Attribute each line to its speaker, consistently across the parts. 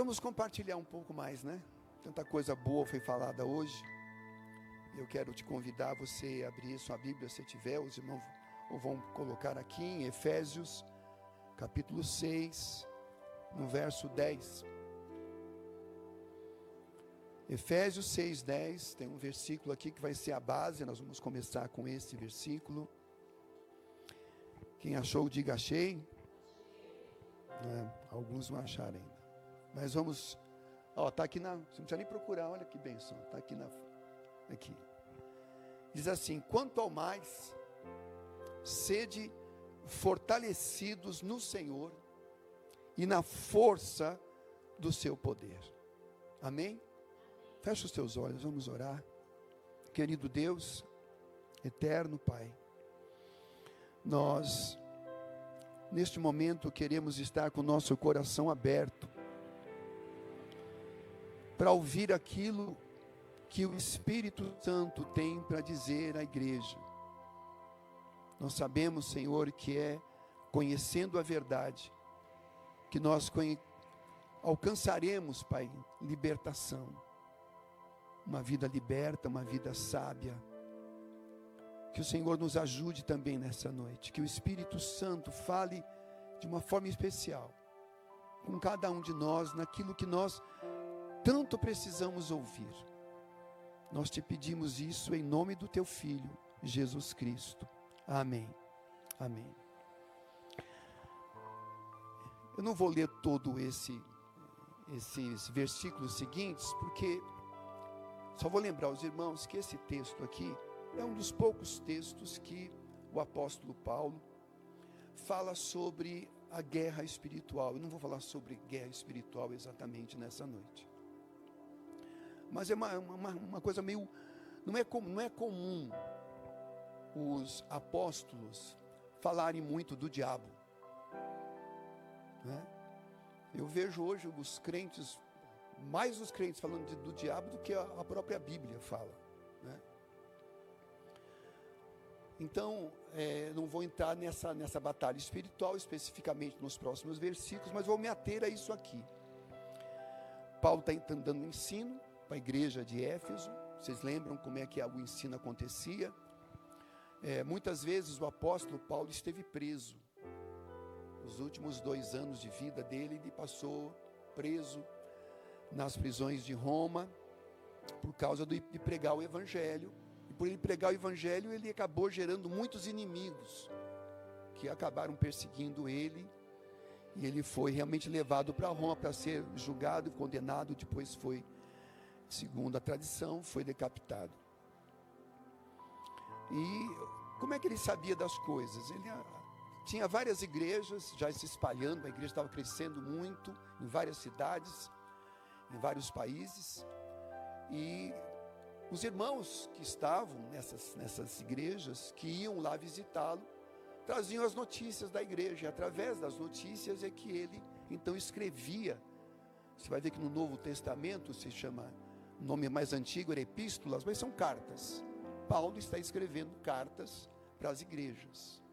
Speaker 1: Vamos compartilhar um pouco mais, né? Tanta coisa boa foi falada hoje. Eu quero te convidar a você abrir sua Bíblia, se tiver. Os irmãos vão colocar aqui em Efésios, capítulo 6, no verso 10. Efésios 6, 10, tem um versículo aqui que vai ser a base. Nós vamos começar com esse versículo. Quem achou, diga achei. Alguns não acharam ainda. Mas vamos, está aqui você não precisa nem procurar, olha que bênção, está aqui aqui. Diz assim: quanto ao mais, sede fortalecidos no Senhor e na força do seu poder. Amém? Fecha os teus olhos, vamos orar. Querido Deus, eterno Pai, nós, neste momento, queremos estar com o nosso coração aberto para ouvir aquilo que o Espírito Santo tem para dizer à igreja. Nós sabemos, Senhor, que é conhecendo a verdade que nós alcançaremos, Pai, libertação. Uma vida liberta, uma vida sábia. Que o Senhor nos ajude também nessa noite. Que o Espírito Santo fale de uma forma especial com cada um de nós, naquilo que nós tanto precisamos ouvir. Nós te pedimos isso em nome do teu Filho, Jesus Cristo. Amém. Amém. Eu não vou ler todo esses versículos seguintes, porque só vou lembrar os irmãos que esse texto aqui é um dos poucos textos que o apóstolo Paulo fala sobre a guerra espiritual. Eu não vou falar sobre guerra espiritual exatamente nessa noite. Mas é uma coisa meio, não é comum os apóstolos falarem muito do diabo, né? Eu vejo hoje os crentes, mais os crentes falando do diabo do que a própria Bíblia fala, né? Então, não vou entrar nessa batalha espiritual especificamente nos próximos versículos, mas vou me ater a isso aqui. Paulo está dando um ensino para a igreja de Éfeso. Vocês lembram como é que o ensino acontecia? Muitas vezes o apóstolo Paulo esteve preso. Os últimos 2 anos de vida dele, ele passou preso nas prisões de Roma, por causa de pregar o evangelho. E por ele pregar o evangelho, ele acabou gerando muitos inimigos, que acabaram perseguindo ele. E ele foi realmente levado para Roma para ser julgado e condenado. Depois foi, segundo a tradição, foi decapitado. E como é que ele sabia das coisas? Ele tinha várias igrejas já se espalhando, a igreja estava crescendo muito em várias cidades, em vários países. E os irmãos que estavam nessas igrejas, que iam lá visitá-lo, traziam as notícias da igreja. E através das notícias é que ele então escrevia. Você vai ver que no Novo Testamento se chama, o nome mais antigo era epístolas, mas são cartas. Paulo está escrevendo cartas para as igrejas.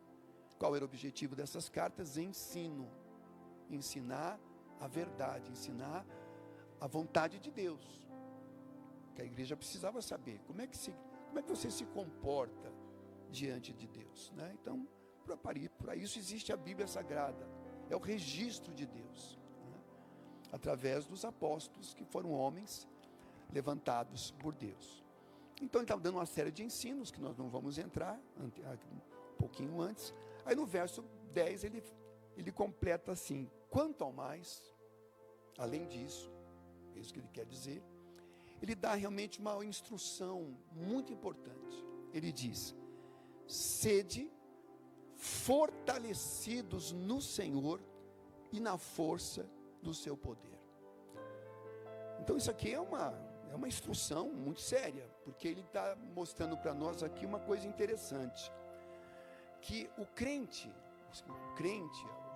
Speaker 1: Qual era o objetivo dessas cartas? Ensino. Ensinar a verdade, ensinar a vontade de Deus. Que a igreja precisava saber como é que você se comporta diante de Deus, né? Então, para isso existe a Bíblia Sagrada. É o registro de Deus, né? Através dos apóstolos, que foram homens levantados por Deus. Então ele estava dando uma série de ensinos, que nós não vamos entrar, um pouquinho antes. Aí no verso 10 ele completa assim: quanto ao mais, além disso, é isso que ele quer dizer, ele dá realmente uma instrução muito importante. Ele diz: sede fortalecidos no Senhor e na força do seu poder. Então isso aqui é uma instrução muito séria, porque ele está mostrando para nós aqui uma coisa interessante, que o crente,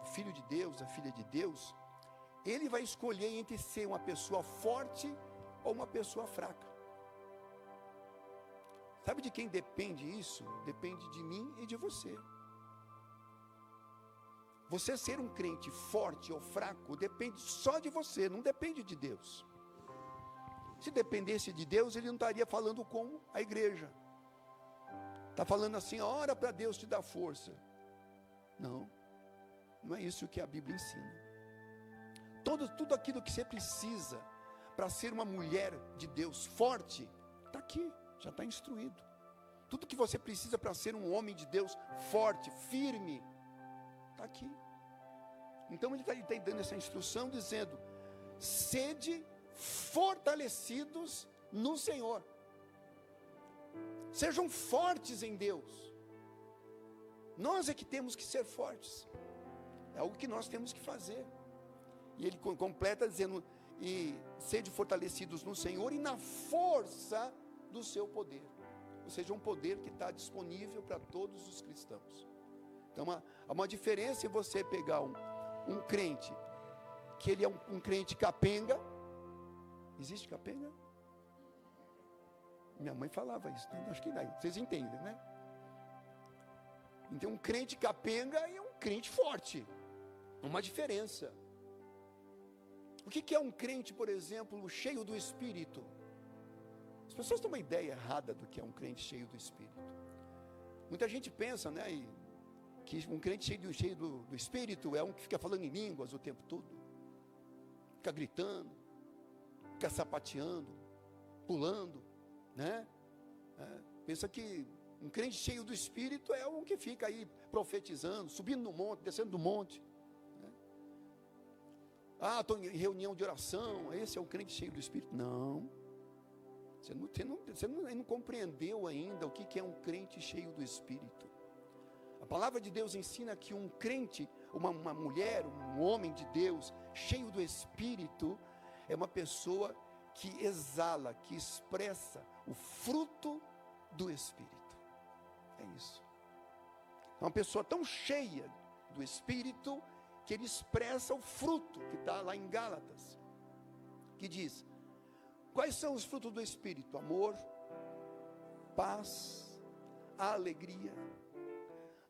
Speaker 1: o filho de Deus, a filha de Deus, ele vai escolher entre ser uma pessoa forte ou uma pessoa fraca. Sabe de quem depende isso? Depende de mim e de você. Você ser um crente forte ou fraco depende só de você, não depende de Deus. Se dependesse de Deus, ele não estaria falando com a igreja. Está falando assim, ora para Deus te dar força. Não, não é isso que a Bíblia ensina. Tudo aquilo que você precisa para ser uma mulher de Deus forte, está aqui, já está instruído. Tudo que você precisa para ser um homem de Deus forte, firme, está aqui. Então ele está dando essa instrução dizendo, sede fortalecidos no Senhor. Sejam fortes em Deus. Nós é que temos que ser fortes. É algo que nós temos que fazer. E ele completa dizendo, e sede fortalecidos no Senhor e na força do seu poder. Ou seja, um poder que está disponível para todos os cristãos. Então há uma diferença em você pegar um crente, que ele é um crente capenga. Existe capenga? Minha mãe falava isso, né? Acho que daí, vocês entendem, né? Então um crente capenga e um crente forte. Uma diferença. O que é um crente, por exemplo, cheio do Espírito? As pessoas têm uma ideia errada do que é um crente cheio do Espírito. Muita gente pensa, né, que um crente cheio do Espírito é um que fica falando em línguas o tempo todo. Fica gritando, fica sapateando, pulando, né? Pensa que um crente cheio do Espírito é um que fica aí profetizando, subindo no monte, descendo do monte. Estou em reunião de oração, esse é o crente cheio do Espírito. Não, você não compreendeu ainda o que é um crente cheio do Espírito. A palavra de Deus ensina que um crente, uma mulher, um homem de Deus, cheio do Espírito, é uma pessoa que exala, que expressa o fruto do Espírito. É isso. É uma pessoa tão cheia do Espírito, que ele expressa o fruto, que está lá em Gálatas, que diz, quais são os frutos do Espírito? Amor, paz, alegria,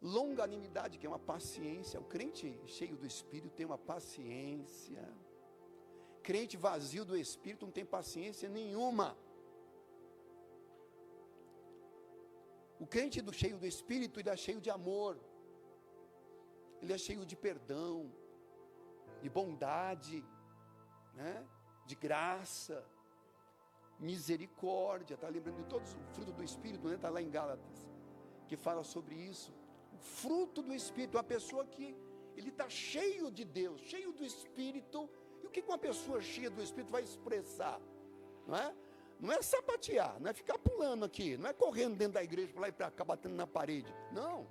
Speaker 1: longanimidade, que é uma paciência. O crente cheio do Espírito tem uma paciência. Crente vazio do Espírito não tem paciência nenhuma. O crente cheio do Espírito, ele é cheio de amor. Ele é cheio de perdão, de bondade, né? De graça, misericórdia. Está lembrando de todos o fruto do Espírito, né? Está lá em Gálatas, que fala sobre isso. O fruto do Espírito, uma pessoa que ele está cheio de Deus, cheio do Espírito. E o que uma pessoa cheia do Espírito vai expressar? Não é? Não é sapatear, não é ficar pulando aqui, não é correndo dentro da igreja para lá e para cá batendo na parede. Não.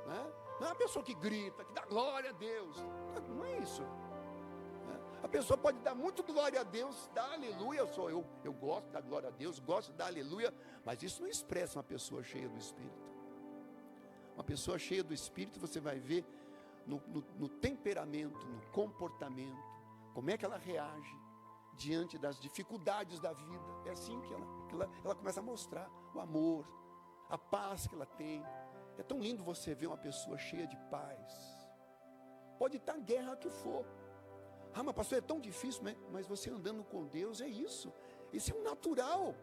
Speaker 1: Não é? Não é uma pessoa que grita, que dá glória a Deus. Não é isso. A pessoa pode dar muito glória a Deus, dar aleluia. Eu gosto de dar glória a Deus, gosto de dar aleluia. Mas isso não expressa uma pessoa cheia do Espírito. Uma pessoa cheia do Espírito, você vai ver no temperamento, no comportamento, como é que ela reage diante das dificuldades da vida. É assim que ela começa a mostrar o amor, a paz que ela tem. É tão lindo você ver uma pessoa cheia de paz. Pode estar a guerra que for. Mas pastor, é tão difícil, né? Mas você andando com Deus é isso. Isso é um natural.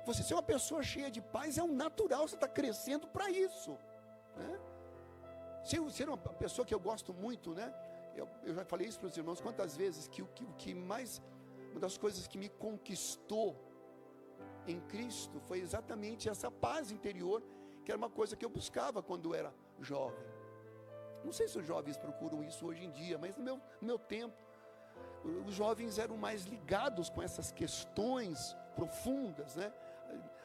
Speaker 1: Você ser uma pessoa cheia de paz é um natural. Você está crescendo para isso, né? Ser uma pessoa que eu gosto muito, né? Eu já falei isso para os irmãos quantas vezes, que uma das coisas que me conquistou em Cristo foi exatamente essa paz interior, que era uma coisa que eu buscava quando eu era jovem. Não sei se os jovens procuram isso hoje em dia, mas no meu tempo, os jovens eram mais ligados com essas questões profundas, né?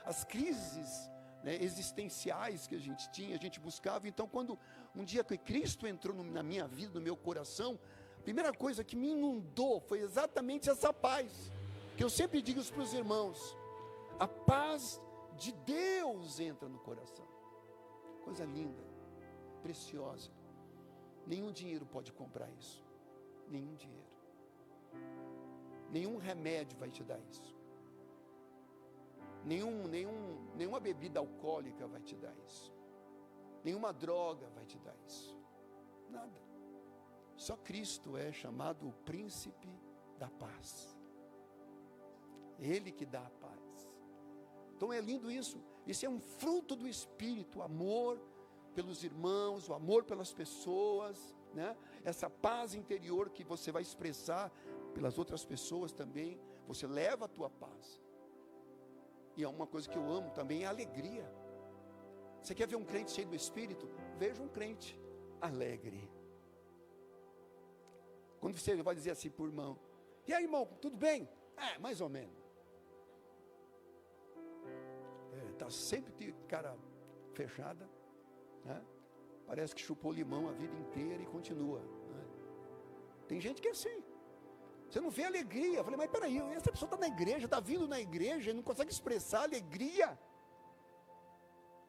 Speaker 1: As crises, né, existenciais que a gente tinha, a gente buscava. Então, quando um dia que Cristo entrou na minha vida, no meu coração, a primeira coisa que me inundou foi exatamente essa paz, que eu sempre digo para os irmãos: a paz de Deus entra no coração. Coisa linda, preciosa. Nenhum dinheiro pode comprar isso. Nenhum dinheiro. Nenhum remédio vai te dar isso. Nenhuma bebida alcoólica vai te dar isso. Nenhuma droga vai te dar isso. Nada. Só Cristo é chamado o príncipe da paz. Ele que dá a paz. Então é lindo isso. Isso é um fruto do Espírito, o amor pelos irmãos, o amor pelas pessoas, né? Essa paz interior que você vai expressar pelas outras pessoas também. Você leva a tua paz. E é uma coisa que eu amo também, é a alegria. Você quer ver um crente cheio do Espírito? Veja um crente alegre. Quando você vai dizer assim para o irmão: e aí, irmão, tudo bem? Mais ou menos. Está sempre de cara fechada, né? Parece que chupou limão a vida inteira e continua, né? Tem gente que é assim. Você não vê alegria. Eu falei: mas peraí, essa pessoa está na igreja, está vindo na igreja e não consegue expressar alegria.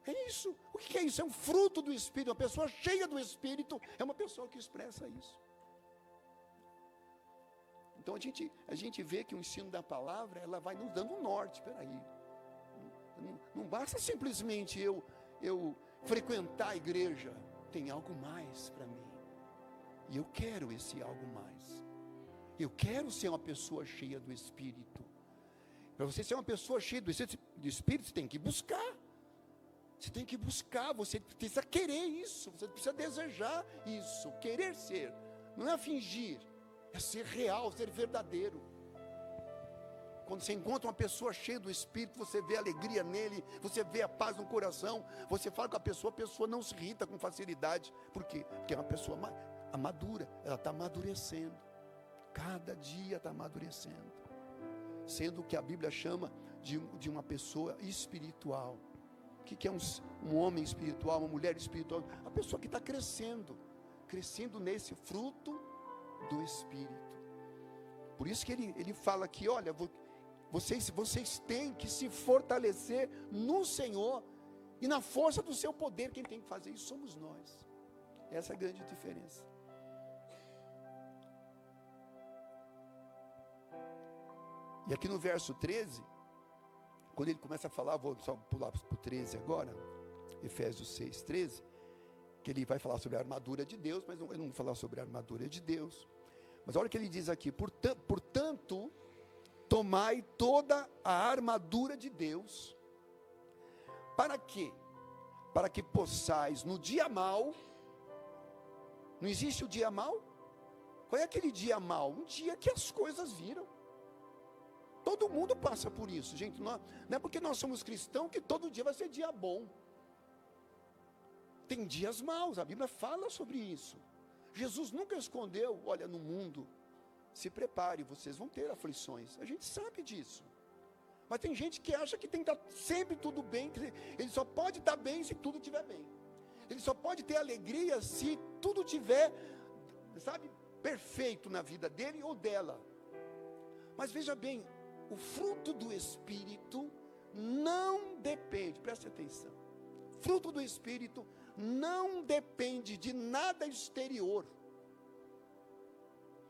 Speaker 1: É isso. O que é isso? É um fruto do Espírito. Uma pessoa cheia do Espírito é uma pessoa que expressa isso. Então a gente vê que o ensino da palavra, ela vai nos dando um norte. Peraí, não basta simplesmente eu frequentar a igreja. Tem algo mais para mim. E eu quero esse algo mais. Eu quero ser uma pessoa cheia do Espírito. Para você ser uma pessoa cheia do Espírito, você tem que buscar. Você tem que buscar, você precisa querer isso, você precisa desejar isso, querer ser. Não é fingir, é ser real, ser verdadeiro. Quando você encontra uma pessoa cheia do Espírito, você vê alegria nele, você vê a paz no coração, você fala com a pessoa não se irrita com facilidade. Por quê? Porque é uma pessoa madura, ela está amadurecendo. Cada dia está amadurecendo. Sendo o que a Bíblia chama de uma pessoa espiritual. O que é um homem espiritual, uma mulher espiritual? A pessoa que está crescendo nesse fruto do Espírito. Por isso que ele fala aqui: olha, vocês têm que se fortalecer no Senhor e na força do seu poder. Quem tem que fazer isso somos nós. Essa é a grande diferença. E aqui no verso 13, quando ele começa a falar, vou só pular para o 13 agora, Efésios 6, 13, que ele vai falar sobre a armadura de Deus, mas eu não vou falar sobre a armadura de Deus. Mas olha o que ele diz aqui: portanto, tomai toda a armadura de Deus. Para quê? Para que possais no dia mau. Não existe o dia mau? Qual é aquele dia mau? Um dia que as coisas viram. Todo mundo passa por isso, gente. Não é porque nós somos cristãos que todo dia vai ser dia bom. Tem dias maus, a Bíblia fala sobre isso. Jesus nunca escondeu: olha, no mundo, se prepare, vocês vão ter aflições. A gente sabe disso. Mas tem gente que acha que tem que estar sempre tudo bem. Ele só pode estar bem se tudo estiver bem. Ele só pode ter alegria se tudo estiver, perfeito na vida dele ou dela. Mas veja bem, o fruto do Espírito não depende, preste atenção, fruto do Espírito não depende de nada exterior,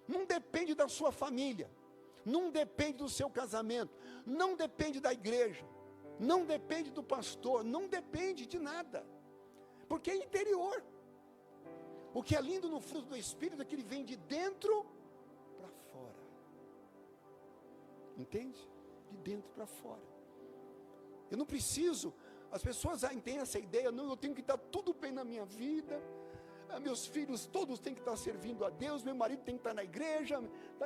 Speaker 1: não depende da sua família, não depende do seu casamento, não depende da igreja, não depende do pastor, não depende de nada, porque é interior. O que é lindo no fruto do Espírito é que ele vem de dentro para fora. Entende? De dentro para fora. Eu não preciso. As pessoas têm essa ideia: não, eu tenho que estar tudo bem na minha vida, meus filhos todos têm que estar servindo a Deus, meu marido tem que estar na igreja,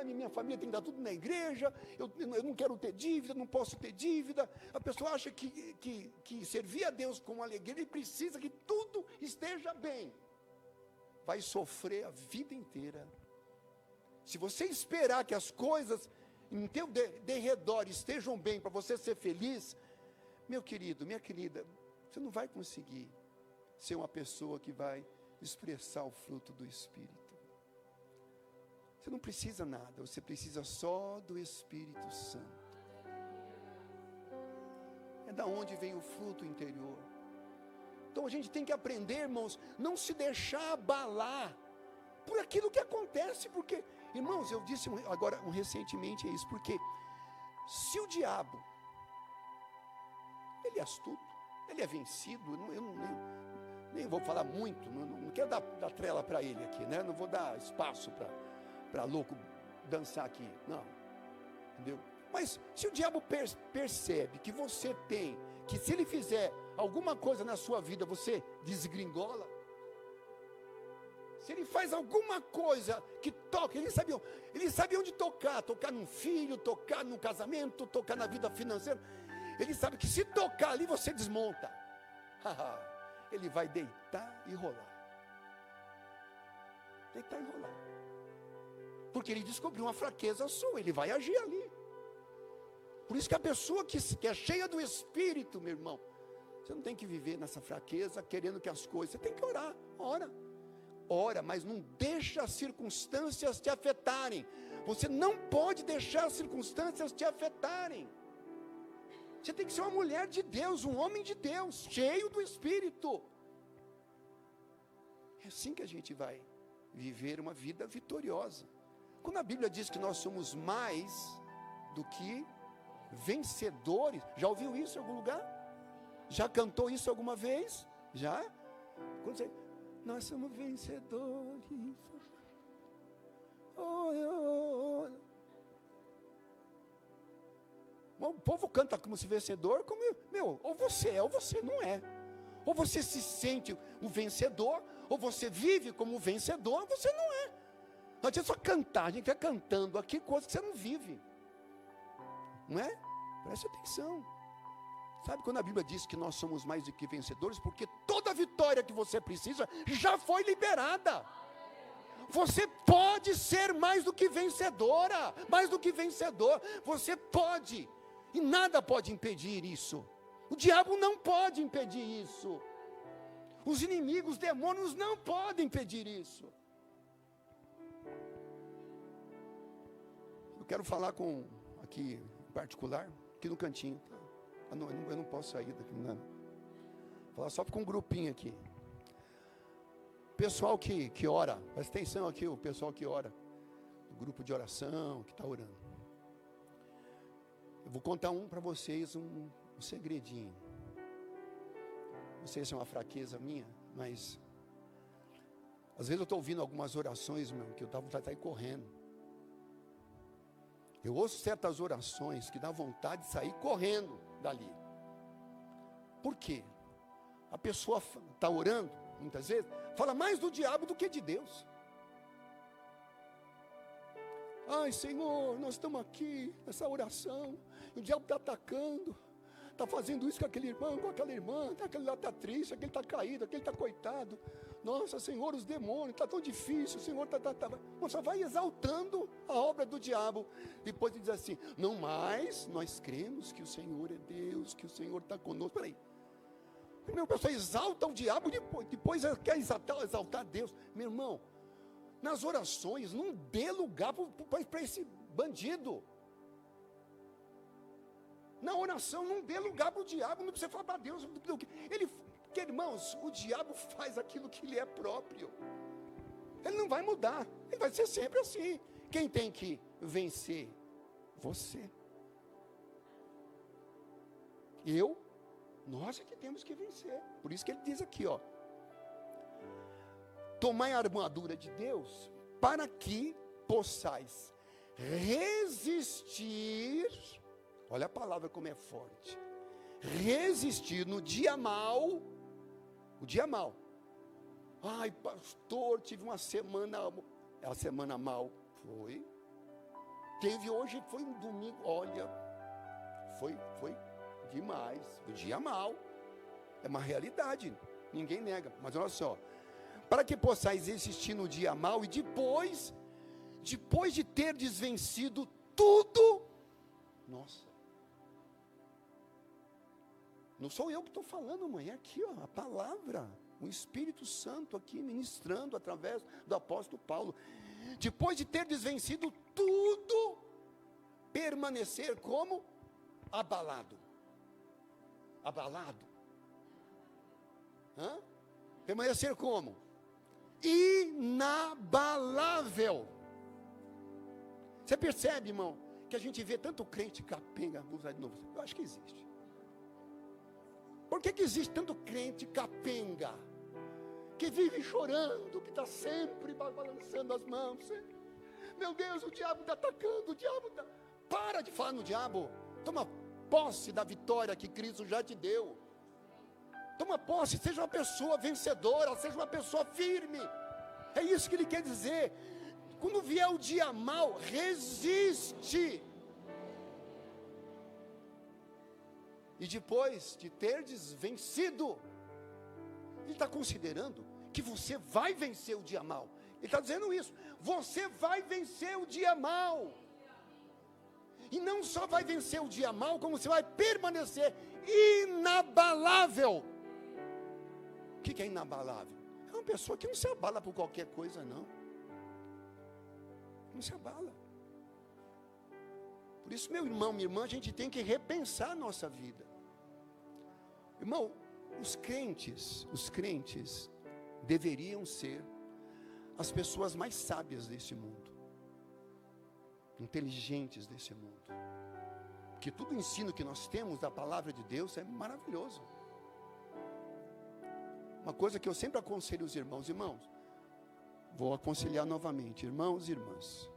Speaker 1: minha família tem que estar tudo na igreja, eu não quero ter dívida, não posso ter dívida. A pessoa acha que servir a Deus com alegria, ele precisa que tudo esteja bem. Vai sofrer a vida inteira. Se você esperar que as coisas em teu derredor estejam bem para você ser feliz, meu querido, minha querida, você não vai conseguir ser uma pessoa que vai expressar o fruto do Espírito. Você não precisa nada, você precisa só do Espírito Santo. É da onde vem o fruto interior. Então a gente tem que aprender, irmãos, não se deixar abalar por aquilo que acontece, porque, irmãos, eu disse agora recentemente isso, porque se o diabo, ele é astuto, ele é vencido, nem vou falar muito, não quero dar trela para ele aqui, né? Não vou dar espaço para louco dançar aqui, não, entendeu? Mas se o diabo percebe que você tem, que se ele fizer alguma coisa na sua vida, você desgringola. Se ele faz alguma coisa que toca, ele sabe onde tocar num filho, tocar num casamento, tocar na vida financeira. Ele sabe que se tocar ali, você desmonta. Ele vai deitar e rolar. Deitar e rolar. Porque ele descobriu uma fraqueza sua, ele vai agir ali. Por isso que a pessoa que é cheia do Espírito, meu irmão, você não tem que viver nessa fraqueza, querendo que as coisas, você tem que orar, ora, mas não deixa as circunstâncias te afetarem. Você não pode deixar as circunstâncias te afetarem. Você tem que ser uma mulher de Deus, um homem de Deus, cheio do Espírito. É assim que a gente vai viver uma vida vitoriosa. Quando a Bíblia diz que nós somos mais do que vencedores, já ouviu isso em algum lugar? Já cantou isso alguma vez? Já? Quando você, nós somos vencedores. O povo canta como se vencedor, como, ou você é ou você não é. Ou você se sente o vencedor, ou você vive como vencedor, ou você não é. Não adianta só cantar, a gente vai cantando aqui coisas que você não vive. Não é? Preste atenção. Sabe quando a Bíblia diz que nós somos mais do que vencedores? Porque toda vitória que você precisa já foi liberada. Você pode ser mais do que vencedora, mais do que vencedor. Você pode, e nada pode impedir isso. O diabo não pode impedir isso. Os inimigos, os demônios não podem impedir isso. Eu quero falar aqui em particular, aqui no cantinho. Eu não posso sair daqui, não. Vou falar só com um grupinho aqui. Pessoal que ora, presta atenção aqui, o pessoal que ora, o grupo de oração, que está orando. Eu vou contar para vocês um segredinho. Não sei se é uma fraqueza minha, mas às vezes eu estou ouvindo algumas orações, que eu dá vontade de sair correndo. Eu ouço certas orações que dá vontade de sair correndo dali. Por quê? A pessoa está orando, muitas vezes, fala mais do diabo do que de Deus. Ai, Senhor, nós estamos aqui nessa oração, e o diabo está atacando, está fazendo isso com aquele irmão, com aquela irmã, aquele lá está triste, aquele está caído, aquele está coitado. Nossa, Senhor, os demônios, está tão difícil, o Senhor Você vai exaltando a obra do diabo. Depois ele diz assim, não mais, nós cremos que o Senhor é Deus, que o Senhor está conosco. Peraí, primeiro a pessoa exalta o diabo, depois quer exaltar Deus. Meu irmão, nas orações, não dê lugar para esse bandido. Na oração, não dê lugar para o diabo, não precisa falar para Deus. Porque, irmãos, o diabo faz aquilo que lhe é próprio. Ele não vai mudar, ele vai ser sempre assim. Quem tem que vencer? Você. Nós é que temos que vencer. Por isso que ele diz aqui, tomai a armadura de Deus, para que possais resistir. Olha a palavra como é forte. Resistir no dia mau. O dia mau. Ai, pastor, tive uma semana. A semana mal. Foi. Teve hoje, foi um domingo. Olha, foi demais. O dia mau. É uma realidade. Ninguém nega. Mas olha só. Para que possais resistir no dia mau e depois de ter desvencido tudo. Nossa. Não sou eu que estou falando, mãe, é aqui, a palavra, o Espírito Santo aqui ministrando através do apóstolo Paulo. Depois de ter desvencido tudo, permanecer como? Abalado. Permanecer como? Inabalável. Você percebe, irmão, que a gente vê tanto crente capenga, vou usar de novo, eu acho que existe. Por que existe tanto crente capenga? que vive chorando, que está sempre balançando as mãos. Meu Deus, o diabo está atacando, o diabo está... Para de falar no diabo. Toma posse da vitória que Cristo já te deu. Toma posse, seja uma pessoa vencedora, seja uma pessoa firme. É isso que ele quer dizer. Quando vier o dia mau, resiste. E depois de terdes vencido, ele está considerando que você vai vencer o dia mau. Ele está dizendo isso. Você vai vencer o dia mau. E não só vai vencer o dia mau, como você vai permanecer inabalável. O que é inabalável? É uma pessoa que não se abala por qualquer coisa, não. Não se abala. Por isso, meu irmão, minha irmã, a gente tem que repensar a nossa vida. Irmão, os crentes deveriam ser as pessoas mais sábias desse mundo, inteligentes desse mundo. Porque todo o ensino que nós temos da palavra de Deus é maravilhoso. Uma coisa que eu sempre aconselho os irmãos, vou aconselhar novamente, irmãos e irmãs.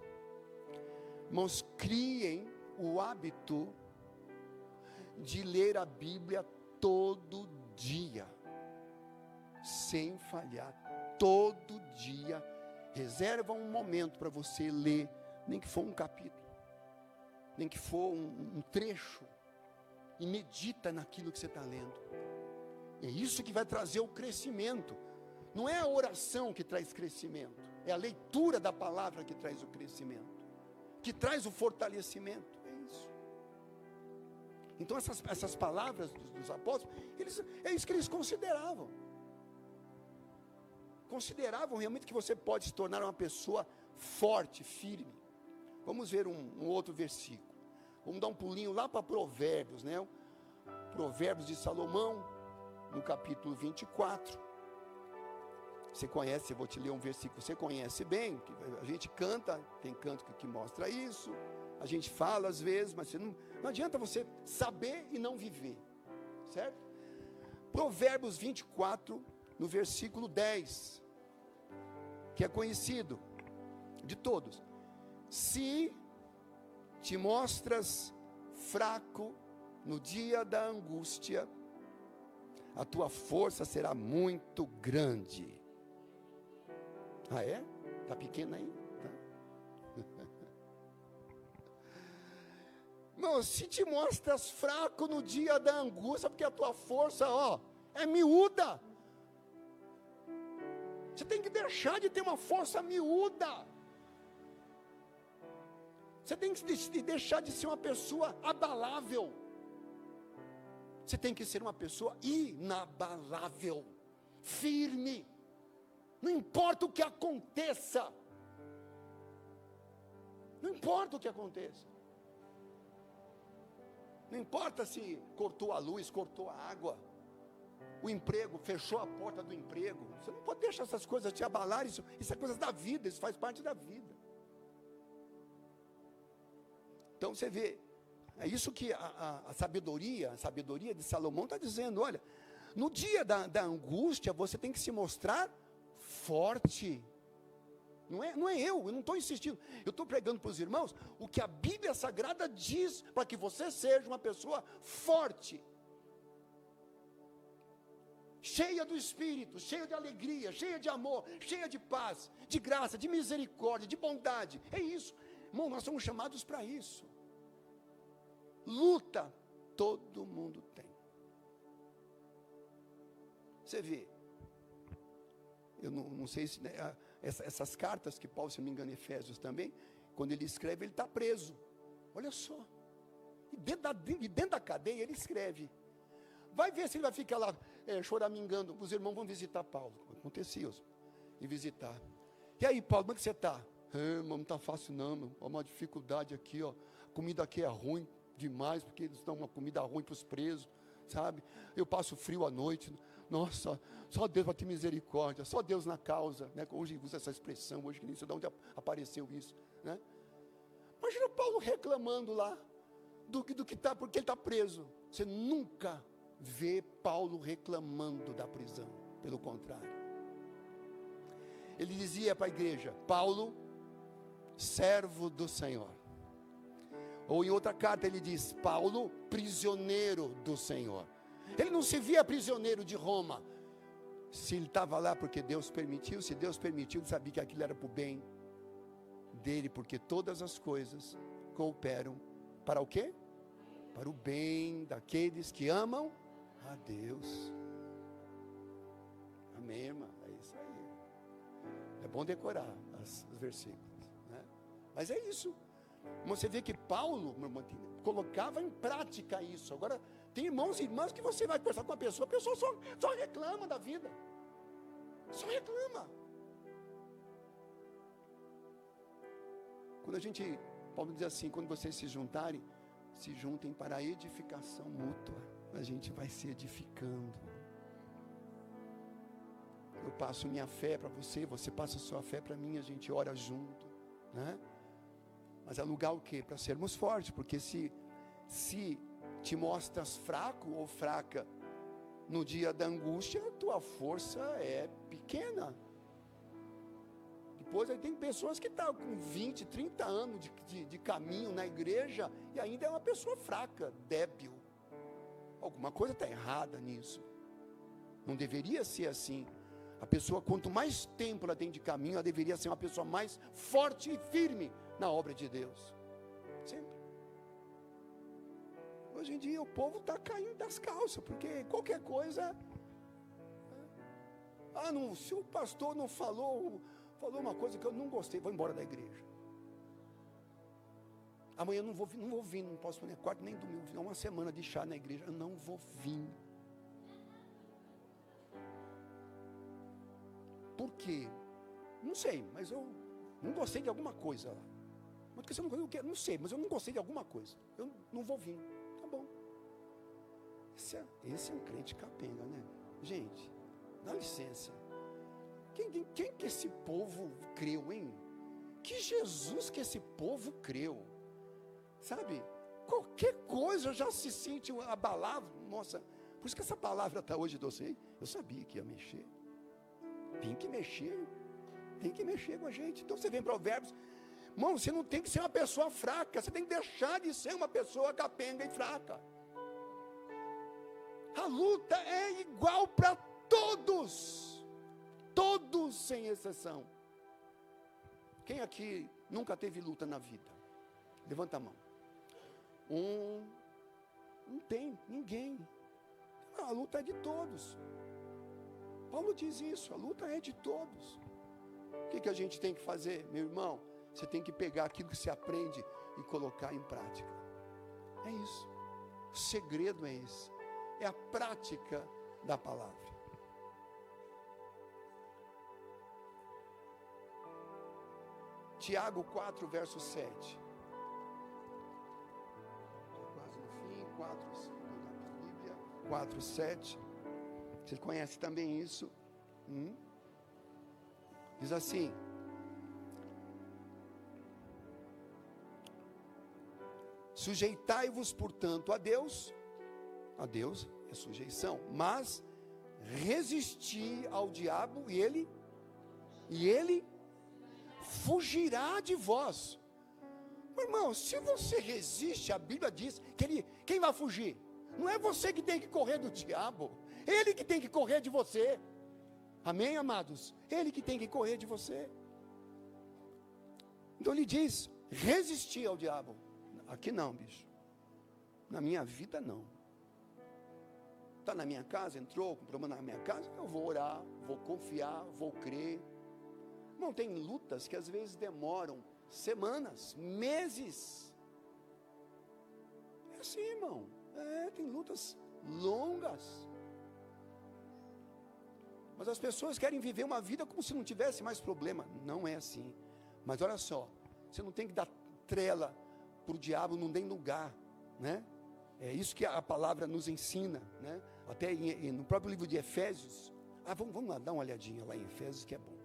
Speaker 1: Irmãos, criem o hábito de ler a Bíblia todo dia, sem falhar, todo dia. Reserva um momento para você ler, nem que for um capítulo, nem que for um trecho, e medita naquilo que você está lendo. É isso que vai trazer o crescimento. Não é a oração que traz crescimento, é a leitura da palavra que traz o crescimento, que traz o fortalecimento. É isso. Então essas palavras dos apóstolos, é isso que eles consideravam. Consideravam realmente que você pode se tornar uma pessoa forte, firme. Vamos ver um outro versículo. Vamos dar um pulinho lá para Provérbios, né? Provérbios de Salomão, no capítulo 24. Você conhece, eu vou te ler um versículo, você conhece bem, a gente canta, tem canto que mostra isso, a gente fala às vezes, mas não adianta você saber e não viver, certo? Provérbios 24, no versículo 10, que é conhecido de todos. Se te mostras fraco no dia da angústia, a tua força será muito grande. Ah, é? Está pequena aí? Tá. Irmão, se te mostras fraco no dia da angústia, porque a tua força, é miúda. Você tem que deixar de ter uma força miúda. Você tem que deixar de ser uma pessoa abalável. Você tem que ser uma pessoa inabalável, firme. Não importa o que aconteça. Não importa o que aconteça. Não importa se cortou a luz, cortou a água, o emprego, fechou a porta do emprego. Você não pode deixar essas coisas te abalar. Isso é coisa da vida, isso faz parte da vida. Então você vê, é isso que a sabedoria de Salomão está dizendo. Olha, no dia da angústia, você tem que se mostrar forte. Não é eu não estou insistindo. Eu estou pregando para os irmãos o que a Bíblia Sagrada diz, para que você seja uma pessoa forte, cheia do Espírito, cheia de alegria, cheia de amor, cheia de paz, de graça, de misericórdia, de bondade. É isso, irmão, nós somos chamados para isso. Luta, todo mundo tem. Você vê, eu não sei se, né, essas cartas que Paulo, se não me engano, Efésios também, quando ele escreve, ele está preso. Olha só, e dentro da cadeia ele escreve. Vai ver se ele vai ficar lá choramingando. Os irmãos vão visitar Paulo. Acontecia, e visitar. E aí, Paulo, como é que você está? Irmão, não está fácil não, meu. Há uma dificuldade aqui, a comida aqui é ruim demais, porque eles dão uma comida ruim para os presos, sabe? Eu passo frio à noite. Nossa, só Deus vai ter misericórdia, só Deus na causa, né? Hoje usa essa expressão, hoje que nem sei de onde apareceu isso, né? Imagina Paulo reclamando lá do que está, porque ele está preso. Você nunca vê Paulo reclamando da prisão, pelo contrário. ele dizia para a igreja: Paulo, servo do Senhor. Ou em outra carta ele diz: Paulo, prisioneiro do Senhor. Ele não se via prisioneiro de Roma. Se ele estava lá porque Deus permitiu, se Deus permitiu, ele sabia que aquilo era para o bem dele, porque todas as coisas cooperam para o quê? Para o bem daqueles que amam a Deus. Amém, irmã? É isso aí. É bom decorar os versículos, né? Mas é isso. Você vê que Paulo, meu irmão, colocava em prática isso. Agora, tem irmãos e irmãs que você vai conversar com a pessoa só reclama da vida. Só reclama. Quando Paulo diz assim: quando vocês se juntarem, se juntem para a edificação mútua. A gente vai se edificando. Eu passo minha fé para você, você passa a sua fé para mim, a gente ora junto, né? Mas é lugar o quê? Para sermos fortes, porque se te mostras fraco ou fraca no dia da angústia, a tua força é pequena. Depois aí tem pessoas que estão com 20, 30 anos de caminho na igreja e ainda é uma pessoa fraca, débil. Alguma coisa está errada nisso. Não deveria ser assim. A pessoa, quanto mais tempo ela tem de caminho, ela deveria ser uma pessoa mais forte e firme na obra de Deus. Sempre. Hoje em dia o povo está caindo das calças, porque qualquer coisa... não, se o pastor não falou uma coisa que eu não gostei, vou embora da igreja. Amanhã eu não vou vir, não posso nem quarto nem domingo, uma semana de chá na igreja, eu não vou vir. Por quê? Não sei, mas eu não gostei de alguma coisa lá. Mas porque você não gostou, não sei, mas eu não gostei de alguma coisa. Eu não vou vir. Tá bom. Esse é um crente capenga, né? Gente, dá licença. Quem que esse povo creu, hein? Que Jesus que esse povo creu? Sabe? Qualquer coisa já se sente abalado. Nossa, por isso que essa palavra está hoje doce. Eu sabia que ia mexer. Tem que mexer com a gente. Então você vem em Provérbios, irmão, você não tem que ser uma pessoa fraca, você tem que deixar de ser uma pessoa capenga e fraca. A luta é igual para todos sem exceção. Quem aqui nunca teve luta na vida? Levanta a mão. Não tem, ninguém. A luta é de todos. Paulo diz isso, a luta é de todos. O que a gente tem que fazer, meu irmão? Você tem que pegar aquilo que você aprende e colocar em prática. É isso. O segredo é esse. É a prática da palavra. Tiago 4, verso 7. Quase no fim, 4, 7. Você conhece também isso? Diz assim: sujeitai-vos, portanto, a Deus é sujeição, mas resisti ao diabo e ele fugirá de vós. Meu irmão, se você resiste, a Bíblia diz que quem vai fugir? Não é você que tem que correr do diabo, ele que tem que correr de você. Amém, amados? Ele que tem que correr de você. Então ele diz: resistir ao diabo. Aqui não, bicho. Na minha vida não. Está na minha casa, entrou com problema na minha casa, eu vou orar, vou confiar, vou crer. Não, tem lutas que às vezes demoram semanas, meses. É assim, irmão. Tem lutas longas. Mas as pessoas querem viver uma vida como se não tivesse mais problema. Não é assim. Mas olha só, você não tem que dar trela para o diabo, não tem lugar, né? É isso que a palavra nos ensina, né? Até no próprio livro de Efésios. Vamos lá, dar uma olhadinha lá em Efésios, que é bom.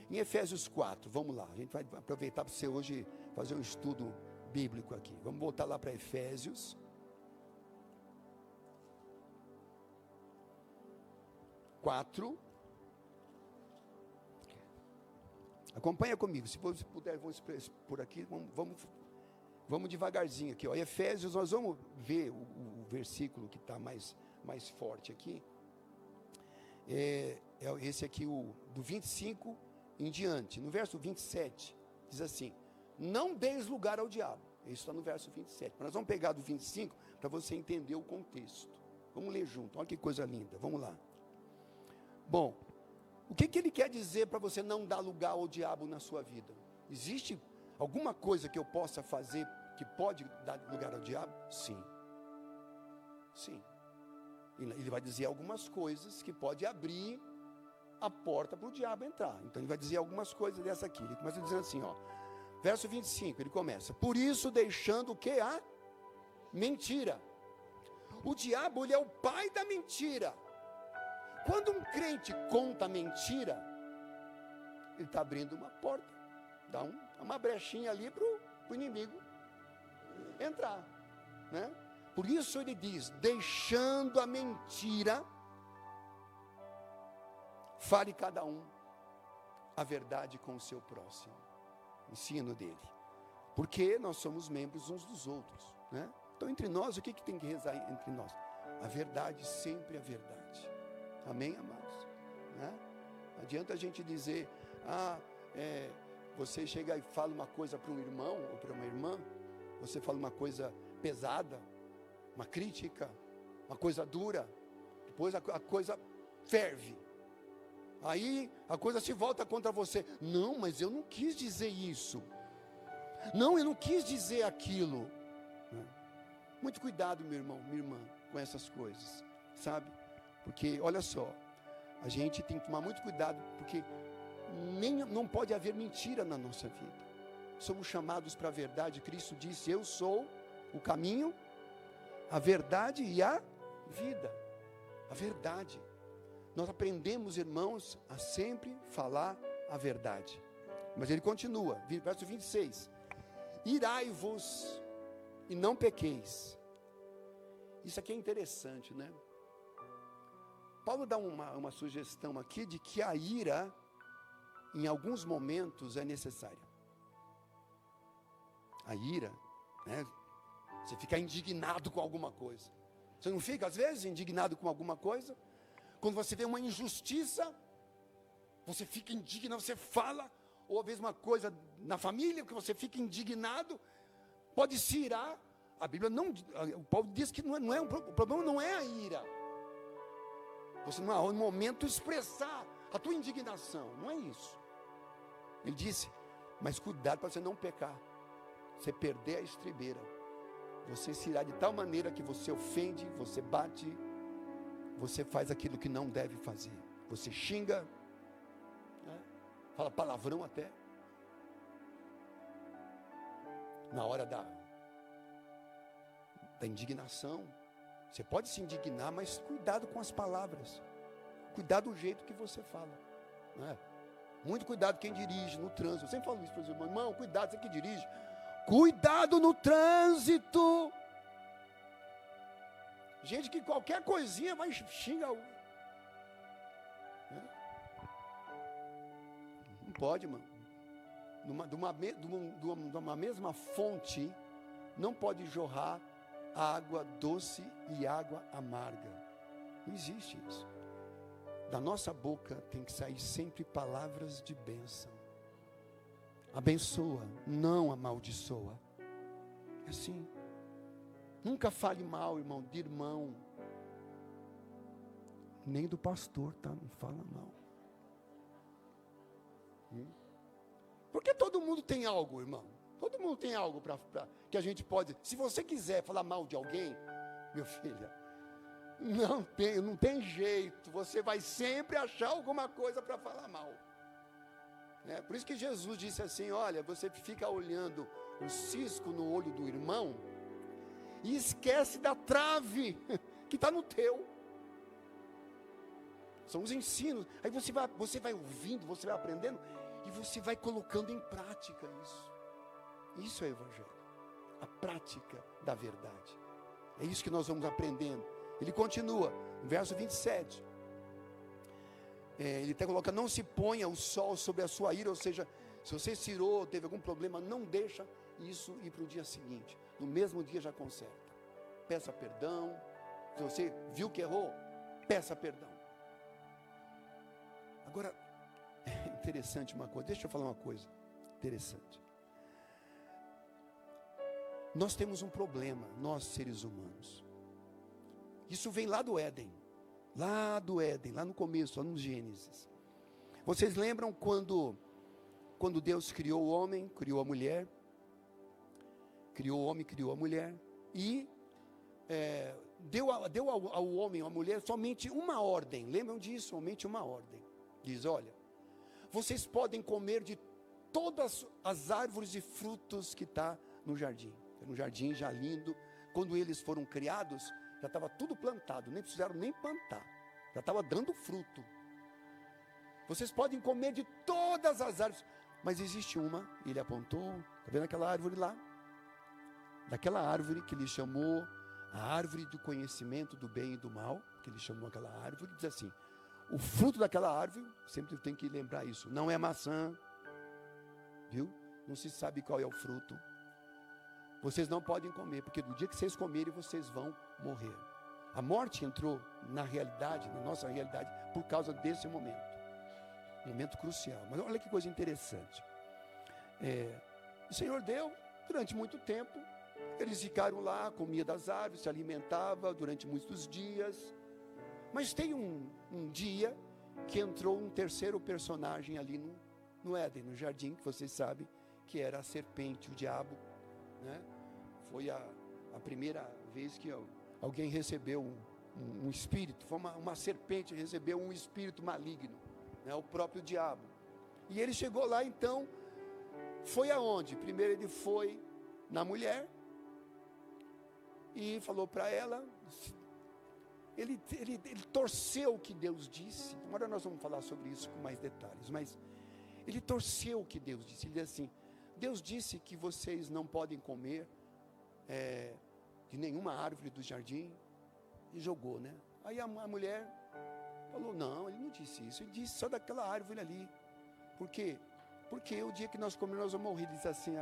Speaker 1: Em Efésios 4, vamos lá. A gente vai aproveitar para você hoje fazer um estudo bíblico aqui. Vamos voltar lá para Efésios. Acompanha comigo, se você puder, vamos por aqui, vamos devagarzinho aqui, ó. Efésios, nós vamos ver o versículo que está mais forte aqui, é esse aqui, do 25 em diante. No verso 27, diz assim: não deis lugar ao diabo. Isso está no verso 27, mas nós vamos pegar do 25, para você entender o contexto. Vamos ler junto, olha que coisa linda, vamos lá. Bom, o que ele quer dizer para você não dar lugar ao diabo na sua vida? Existe alguma coisa que eu possa fazer que pode dar lugar ao diabo? Sim. Sim. Ele vai dizer algumas coisas que pode abrir a porta para o diabo entrar. Então ele vai dizer algumas coisas dessa aqui. Ele começa dizendo assim, ó. Verso 25, ele começa: por isso deixando o que? A mentira. O diabo, ele é o pai da mentira. Quando um crente conta mentira, ele está abrindo uma porta, dá uma brechinha ali para o inimigo entrar, né? Por isso ele diz: deixando a mentira, fale cada um a verdade com o seu próximo. Ensino dele, porque nós somos membros uns dos outros, né? Então entre nós, o que tem que rezar entre nós? A verdade, sempre a verdade. Amém, amados? Né? Não adianta a gente dizer, você chega e fala uma coisa para um irmão ou para uma irmã, você fala uma coisa pesada, uma crítica, uma coisa dura, depois a coisa ferve, aí a coisa se volta contra você. Não, mas eu não quis dizer isso, não, eu não quis dizer aquilo. Muito cuidado, meu irmão, minha irmã, com essas coisas, sabe? Porque, olha só, a gente tem que tomar muito cuidado, porque não pode haver mentira na nossa vida. Somos chamados para a verdade. Cristo disse: eu sou o caminho, a verdade e a vida. A verdade. Nós aprendemos, irmãos, a sempre falar a verdade. Mas ele continua, verso 26. Irai-vos e não pequeis. Isso aqui é interessante, né? Paulo dá uma sugestão aqui de que a ira, em alguns momentos, é necessária. A ira, né? Você fica indignado com alguma coisa. Você não fica, às vezes, indignado com alguma coisa? Quando você vê uma injustiça, você fica indignado, você fala, ou às vezes uma coisa na família, que você fica indignado, pode se irar. A Bíblia não, o Paulo diz que o problema não é a ira. Você não há um momento expressar a tua indignação, não é isso. Ele disse, mas cuidado para você não pecar, você perder a estribeira, você se irá de tal maneira que você ofende, você bate, você faz aquilo que não deve fazer, você xinga, né? Fala palavrão até, na hora da indignação. Você pode se indignar, mas cuidado com as palavras, cuidado do jeito que você fala, não é? Muito cuidado quem dirige no trânsito. Eu sempre falo isso para os irmãos: irmão, cuidado, você que dirige, cuidado no trânsito. Gente que qualquer coisinha vai xingar. Não pode, mano. De uma mesma fonte não pode jorrar água doce e água amarga. Não existe isso. Da nossa boca tem que sair sempre palavras de bênção. Abençoa, não amaldiçoa. É assim. Nunca fale mal, irmão, de irmão. Nem do pastor, tá? Não fala mal. Porque todo mundo tem algo, irmão. Todo mundo tem algo que a gente pode. Se você quiser falar mal de alguém, meu filho, não tem jeito. Você vai sempre achar alguma coisa para falar mal. Por isso que Jesus disse assim: olha, você fica olhando o cisco no olho do irmão e esquece da trave que está no teu. São os ensinos. Aí você vai ouvindo, você vai aprendendo e você vai colocando em prática isso. Isso é o Evangelho, a prática da verdade. É isso que nós vamos aprendendo. Ele continua, no verso 27. Ele até coloca: não se ponha o sol sobre a sua ira, ou seja, Se você tirou, teve algum problema, não deixa isso ir para o dia seguinte. No mesmo dia já conserta. Peça perdão. Se você viu que errou, peça perdão. Agora, é interessante uma coisa. Deixa eu falar uma coisa interessante. Nós temos um problema, nós seres humanos. Isso vem lá do Éden. Lá do Éden, lá no começo, lá no Gênesis. Vocês lembram quando Deus criou o homem, criou a mulher? Criou o homem, criou a mulher. E deu ao homem, à mulher, somente uma ordem. Lembram disso? Somente uma ordem. Diz, olha, vocês podem comer de todas as árvores e frutos que está no jardim. Era um jardim já lindo. Quando eles foram criados, já estava tudo plantado, nem precisaram nem plantar. Já estava dando fruto. Vocês podem comer de todas as árvores. Mas existe uma, ele apontou, está vendo aquela árvore lá? Daquela árvore que ele chamou a árvore do conhecimento do bem e do mal, que ele chamou aquela árvore, diz assim, o fruto daquela árvore, sempre tem que lembrar isso, não é maçã, viu? Não se sabe qual é o fruto. Vocês não podem comer, porque do dia que vocês comerem, vocês vão morrer. A morte entrou na realidade, na nossa realidade, por causa desse momento. Momento crucial. Mas olha que coisa interessante. O Senhor deu, durante muito tempo, eles ficaram lá, comia das árvores, se alimentava durante muitos dias. Mas tem um dia que entrou um terceiro personagem ali no Éden, no jardim, que vocês sabem, que era a serpente, o diabo, né? Foi a primeira vez que alguém recebeu um espírito, foi uma serpente, recebeu um espírito maligno, né? O próprio diabo. E ele chegou lá, então, foi aonde? Primeiro ele foi na mulher e falou para ela, ele torceu o que Deus disse. Agora nós vamos falar sobre isso com mais detalhes, mas ele torceu o que Deus disse. Ele disse assim, Deus disse que vocês não podem comer de nenhuma árvore do jardim, e jogou, né? Aí a mulher falou, não, ele não disse isso, ele disse só daquela árvore ali. Por quê? Porque o dia que nós comermos nós vamos morrer. Ele disse assim,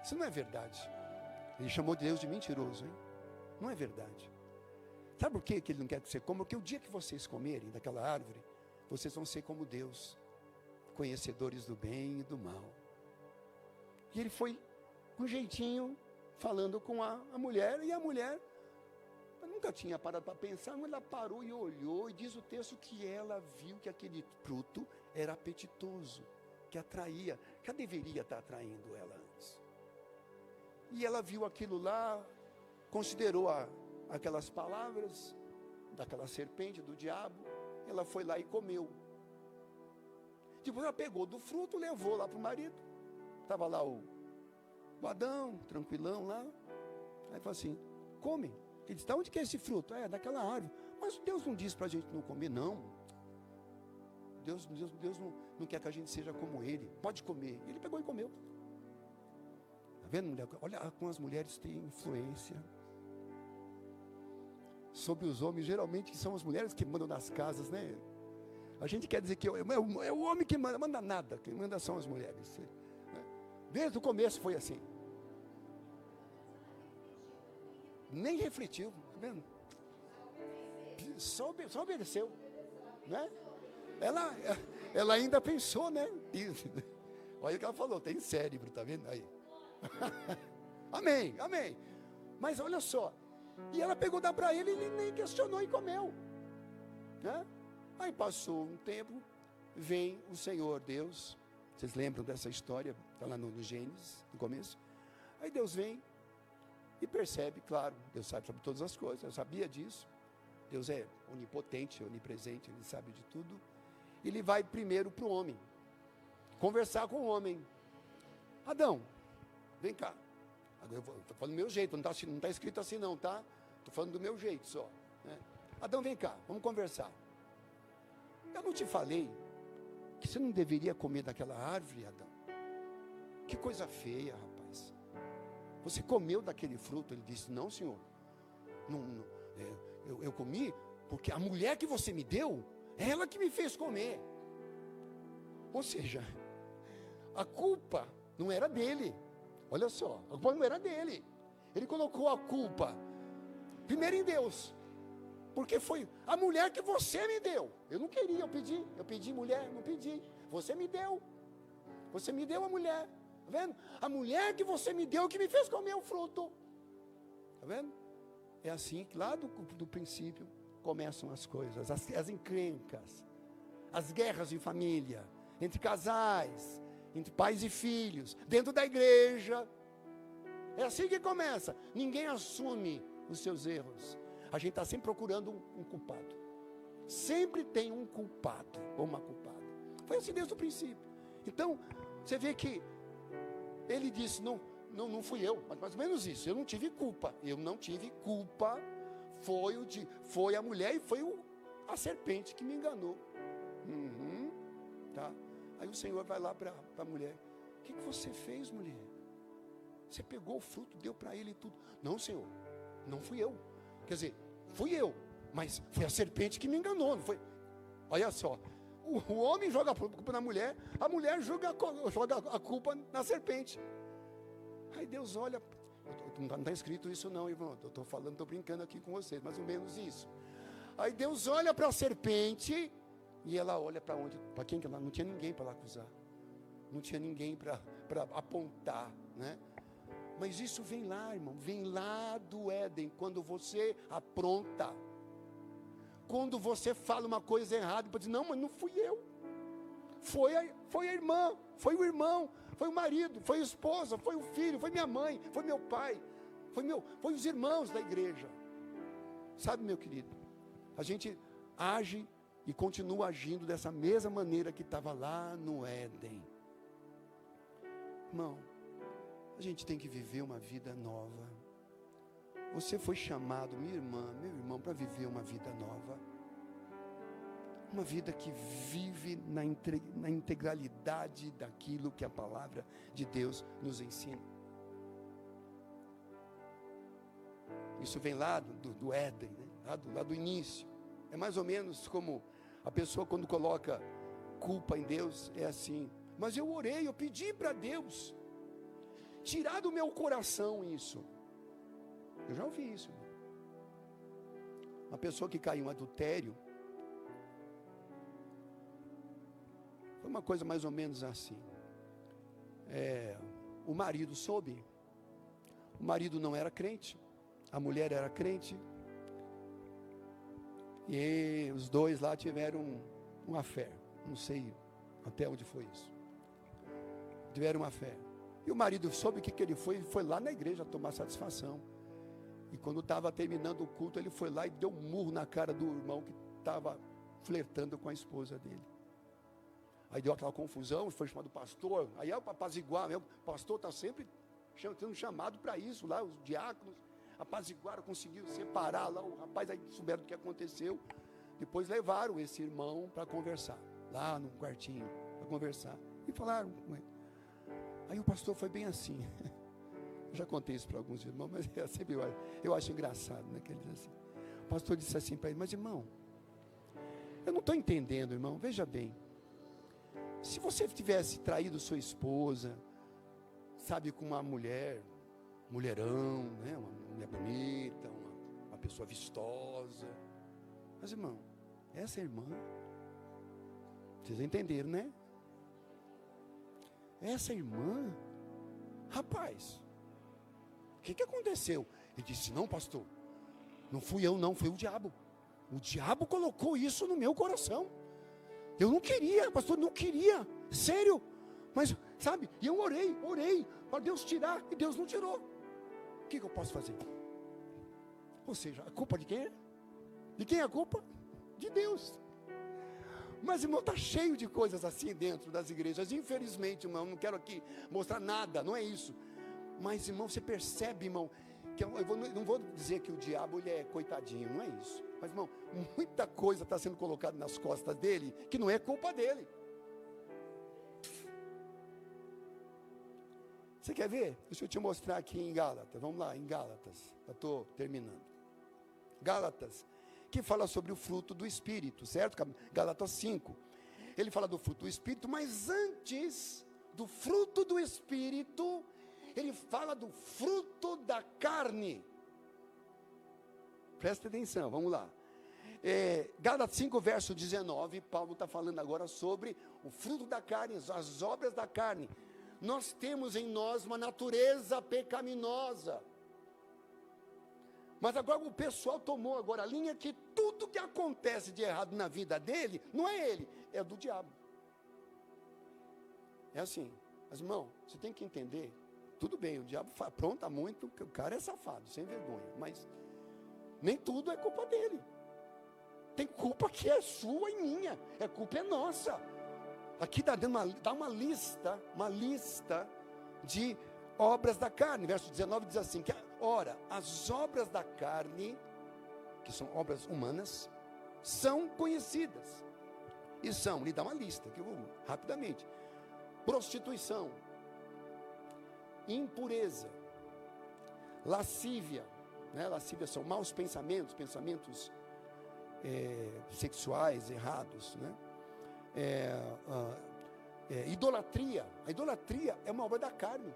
Speaker 1: isso não é verdade. Ele chamou Deus de mentiroso, hein? Não é verdade. Sabe por quê que ele não quer que você coma? Porque o dia que vocês comerem daquela árvore, vocês vão ser como Deus, conhecedores do bem e do mal. E ele foi com um jeitinho, falando com a mulher, e a mulher nunca tinha parado para pensar, mas ela parou e olhou, e diz o texto que ela viu que aquele fruto era apetitoso, que atraía, já deveria estar atraindo ela antes. E ela viu aquilo lá, considerou aquelas palavras daquela serpente, do diabo, ela foi lá e comeu. Depois ela pegou do fruto, levou lá para o marido, estava lá o Adão, tranquilão lá, aí falou assim, come. Ele disse, onde que é esse fruto? Daquela árvore. Mas Deus não disse para a gente não comer, não. Deus não quer que a gente seja como Ele. Pode comer. Ele pegou e comeu. Está vendo, mulher? Olha como as mulheres têm influência sobre os homens. Geralmente são as mulheres que mandam nas casas, né? A gente quer dizer que é o homem que manda nada. Quem manda são as mulheres. Desde o começo foi assim. Nem refletiu, tá vendo? Só obedeceu, né? Ela ainda pensou, né? Olha o que ela falou, tem cérebro, tá vendo aí? Amém. Mas olha só, e ela pegou, dá para ele, ele nem questionou e comeu, né? Aí passou um tempo, vem o Senhor Deus, vocês lembram dessa história? Está lá no Gênesis, no começo. Aí Deus vem e percebe, claro, Deus sabe sobre todas as coisas, eu sabia disso. Deus é onipotente, onipresente, Ele sabe de tudo. Ele vai primeiro para o homem, conversar com o homem. Adão, vem cá. Agora eu estou falando do meu jeito, não está escrito assim não, tá? Estou falando do meu jeito só, né? Adão, vem cá, vamos conversar. Eu não te falei que você não deveria comer daquela árvore, Adão? Que coisa feia, rapaz. Você comeu daquele fruto? Ele disse, não, senhor. Eu comi porque a mulher que você me deu, ela que me fez comer. Ou seja, a culpa não era dele. Olha só, a culpa não era dele. Ele colocou a culpa primeiro em Deus, porque foi a mulher que você me deu. Eu não queria, eu pedi mulher, não pedi. Você me deu a mulher, tá vendo? A mulher que você me deu que me fez comer o fruto, tá vendo? É assim que lá do princípio começam as coisas, as encrencas, as guerras em família, entre casais, entre pais e filhos, dentro da igreja. É assim que começa. Ninguém assume os seus erros. A gente está sempre procurando um culpado. Sempre tem um culpado ou uma culpada. Foi assim desde o princípio. Então, você vê que ele disse, não fui eu, mas mais ou menos isso. Eu não tive culpa. Foi a mulher e foi a serpente que me enganou. Tá? Aí o Senhor vai lá para a mulher. O que você fez, mulher? Você pegou o fruto, deu para ele e tudo. Não, Senhor, não fui eu. Quer dizer, fui eu, mas foi a serpente que me enganou, não foi? Olha só, o homem joga a culpa na mulher, a mulher joga a culpa na serpente. Aí Deus olha, não está escrito isso não, irmão, eu estou falando, estou brincando aqui com vocês, mais ou menos isso. Aí Deus olha para a serpente e ela olha para onde? Para quem que ela? Não tinha ninguém para acusar, não tinha ninguém para apontar, né? Mas isso vem lá, irmão, vem lá do Éden, quando você apronta. Quando você fala uma coisa errada, para dizer, não, mas não fui eu. Foi a irmã, foi o irmão, foi o marido, foi a esposa, foi o filho, foi minha mãe, foi meu pai, foi os irmãos da igreja. Sabe, meu querido, a gente age e continua agindo dessa mesma maneira que estava lá no Éden. Irmão, a gente tem que viver uma vida nova. Você foi chamado, minha irmã, meu irmão, para viver uma vida nova. Uma vida que vive na integralidade daquilo que a palavra de Deus nos ensina. Isso vem lá do Éden, né? lá do início. É mais ou menos como a pessoa quando coloca culpa em Deus, é assim. Mas eu orei, eu pedi para Deus tirar do meu coração isso. Eu já ouvi isso. Uma pessoa que caiu em adultério, foi uma coisa mais ou menos assim. O marido soube. O marido não era crente, a mulher era crente. E os dois lá tiveram uma fé. Não sei até onde foi isso. Tiveram uma fé. E o marido soube o que ele foi. Ele foi lá na igreja tomar satisfação. E quando estava terminando o culto, ele foi lá e deu um murro na cara do irmão que estava flertando com a esposa dele. Aí deu aquela confusão, foi chamado pastor. Aí é para apaziguar mesmo. O pastor está sempre sendo chamado para isso lá, os diáconos apaziguaram, conseguiram separar lá o rapaz, aí souberam o que aconteceu. Depois levaram esse irmão para conversar, lá no quartinho, para conversar. E falaram com ele. Aí o pastor foi bem assim. Eu já contei isso para alguns irmãos, mas eu acho engraçado, né? Que ele diz assim. O pastor disse assim para ele, mas irmão, eu não estou entendendo, irmão, veja bem. Se você tivesse traído sua esposa, sabe, com uma mulher, mulherão, né? Uma mulher bonita, uma pessoa vistosa. Mas irmão, essa irmã, vocês entenderam, né? Essa irmã, rapaz, o que aconteceu? Ele disse, não pastor, não fui eu não, foi o diabo. O diabo colocou isso no meu coração. Eu não queria, pastor, não queria, sério. Mas, sabe, e eu orei para Deus tirar, e Deus não tirou. O que eu posso fazer? Ou seja, a culpa de quem é? De quem é a culpa? De Deus. Mas, irmão, está cheio de coisas assim dentro das igrejas. Infelizmente, irmão, não quero aqui mostrar nada, não é isso. Mas, irmão, você percebe, irmão, que não vou dizer que o diabo ele é coitadinho, não é isso. Mas, irmão, muita coisa está sendo colocada nas costas dele que não é culpa dele. Você quer ver? Deixa eu te mostrar aqui em Gálatas. Vamos lá, em Gálatas. Eu estou terminando. Gálatas, que fala sobre o fruto do Espírito, certo? Gálatas 5. Ele fala do fruto do Espírito, mas antes do fruto do Espírito, ele fala do fruto da carne. Presta atenção, vamos lá. Gálatas 5, verso 19, Paulo está falando agora sobre o fruto da carne, as obras da carne. Nós temos em nós uma natureza pecaminosa. Mas agora o pessoal tomou agora a linha que tudo que acontece de errado na vida dele, não é ele, é do diabo. É assim, mas irmão, você tem que entender, tudo bem, o diabo apronta muito, o cara é safado, sem vergonha, mas nem tudo é culpa dele. Tem culpa que é sua e minha, culpa é nossa. Aqui dá uma lista de obras da carne. Verso 19 diz assim, ora, as obras da carne, que são obras humanas, são conhecidas. E são, lhe dá uma lista, que eu vou rapidamente. Prostituição, impureza, lascívia, né? Lascívia são maus pensamentos, sexuais errados, né? Idolatria. A idolatria é uma obra da carne,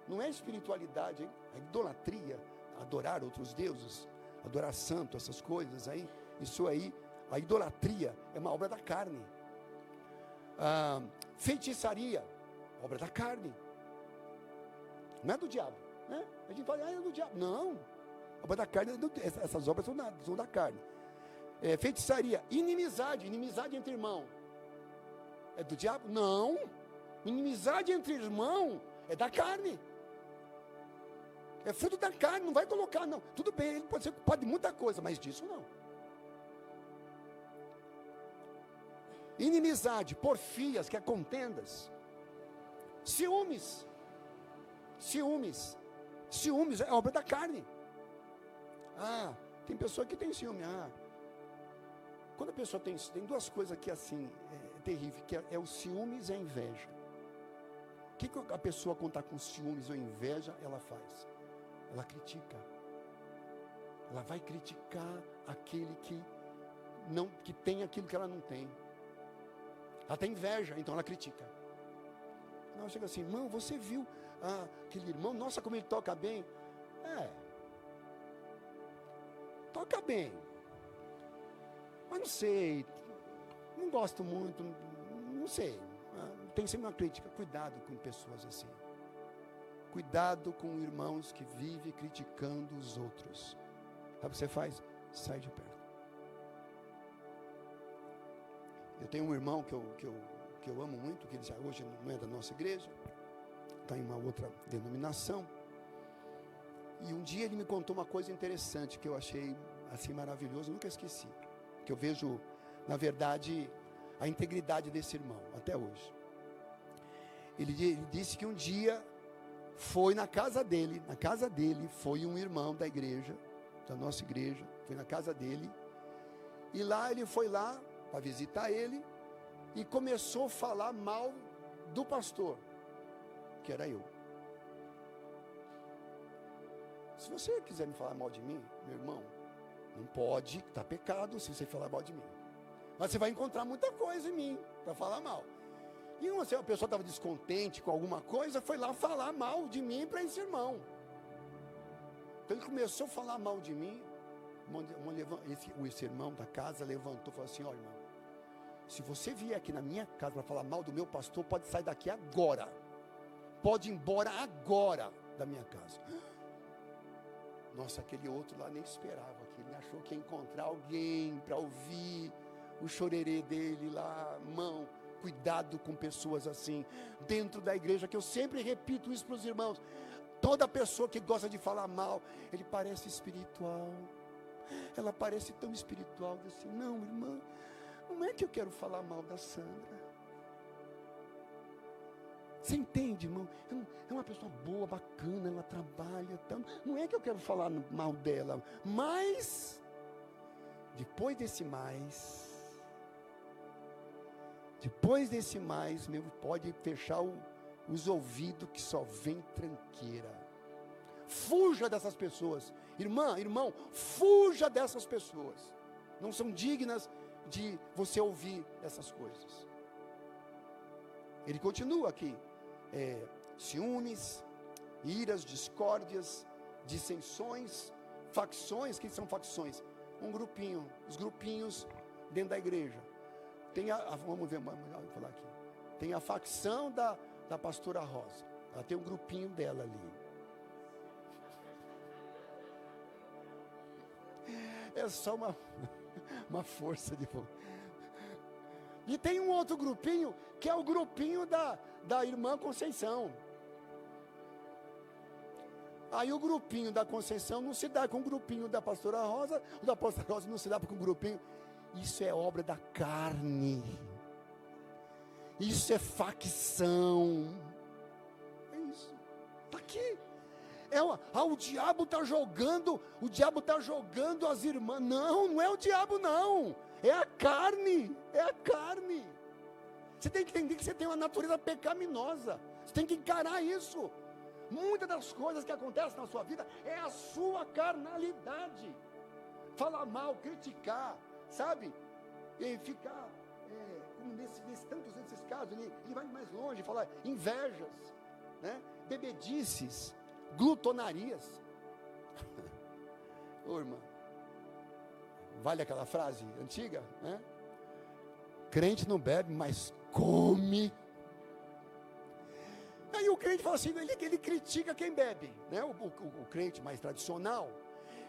Speaker 1: não é espiritualidade, hein? A idolatria, adorar outros deuses, adorar santo, essas coisas aí, isso aí, a idolatria é uma obra da carne. Feitiçaria, obra da carne, não é do diabo, né? A gente fala, é do diabo, não, obra da carne, essas obras são da carne. Feitiçaria, inimizade entre irmãos, é do diabo? Não, inimizade entre irmãos é da carne, é fruto da carne, não vai colocar, não. Tudo bem, ele pode ser culpado de muita coisa, mas disso não. Inimizade, porfias, que é contendas. Ciúmes é obra da carne. Tem pessoa que tem ciúme. Quando a pessoa tem duas coisas que assim, é terrível, que é o ciúmes e a inveja. O que a pessoa, quando está com ciúmes ou inveja, ela faz? Ela critica. Ela vai criticar aquele que tem aquilo que ela não tem. Ela tem inveja, então ela critica. Ela chega assim, irmão, você viu aquele irmão? Nossa, como ele toca bem. Toca bem. Mas não sei, não gosto muito, não sei. Tem sempre uma crítica. Cuidado com pessoas assim. Cuidado com irmãos que vivem criticando os outros. Sabe o que você faz? Sai de perto. Eu tenho um irmão que eu amo muito, que ele já hoje não é da nossa igreja, está em uma outra denominação. E um dia ele me contou uma coisa interessante que eu achei assim maravilhoso, eu nunca esqueci. Que eu vejo, na verdade, a integridade desse irmão, até hoje. Ele disse que um dia foi na casa dele, foi um irmão da igreja, da nossa igreja, foi na casa dele, e lá ele foi lá para visitar ele, e começou a falar mal do pastor, que era eu. Se você quiser me falar mal de mim, meu irmão, não pode, está pecado se você falar mal de mim. Mas você vai encontrar muita coisa em mim para falar mal. E uma pessoa estava descontente com alguma coisa, foi lá falar mal de mim para esse irmão. Então ele começou a falar mal de mim. Esse irmão da casa levantou e falou assim, ó irmão, se você vier aqui na minha casa para falar mal do meu pastor, pode sair daqui agora. Pode ir embora agora da minha casa. Nossa, aquele outro lá nem esperava aquilo. Ele achou que ia encontrar alguém para ouvir o chorerê dele lá. Irmão, cuidado com pessoas assim. Dentro da igreja, que eu sempre repito isso para os irmãos. Toda pessoa que gosta de falar mal, ele parece espiritual. Ela parece tão espiritual. Assim, não, irmã, não é que eu quero falar mal da Sandra. Você entende, irmão? É uma pessoa boa, bacana, ela trabalha tanto. Não é que eu quero falar mal dela, mas depois desse mais, meu, pode fechar os ouvidos que só vem tranqueira. Fuja dessas pessoas. Irmão, fuja dessas pessoas. Não são dignas de você ouvir essas coisas. Ele continua aqui. ciúmes, iras, discórdias, dissensões, facções. Que são facções? Um grupinho, os grupinhos dentro da igreja. Vamos falar aqui. Tem a facção da pastora Rosa. Ela tem um grupinho dela ali. É só uma força de fogo. E tem um outro grupinho, que é o grupinho da irmã Conceição. Aí o grupinho da Conceição não se dá com o grupinho da pastora Rosa, o da pastora Rosa não se dá com o grupinho. Isso é obra da carne. Isso é facção. É isso. Está aqui. O diabo está jogando as irmãs. Não é o diabo não. É a carne. Você tem que entender que você tem uma natureza pecaminosa. Você tem que encarar isso. Muitas das coisas que acontecem na sua vida é a sua carnalidade. Falar mal, criticar, sabe? E ficar, como nesses casos, ele vai mais longe, falar invejas, né? Bebedices, glutonarias. Ô irmã, vale aquela frase antiga, né? Crente não bebe, mas come. Aí o crente fala assim, ele critica quem bebe, né? O crente mais tradicional,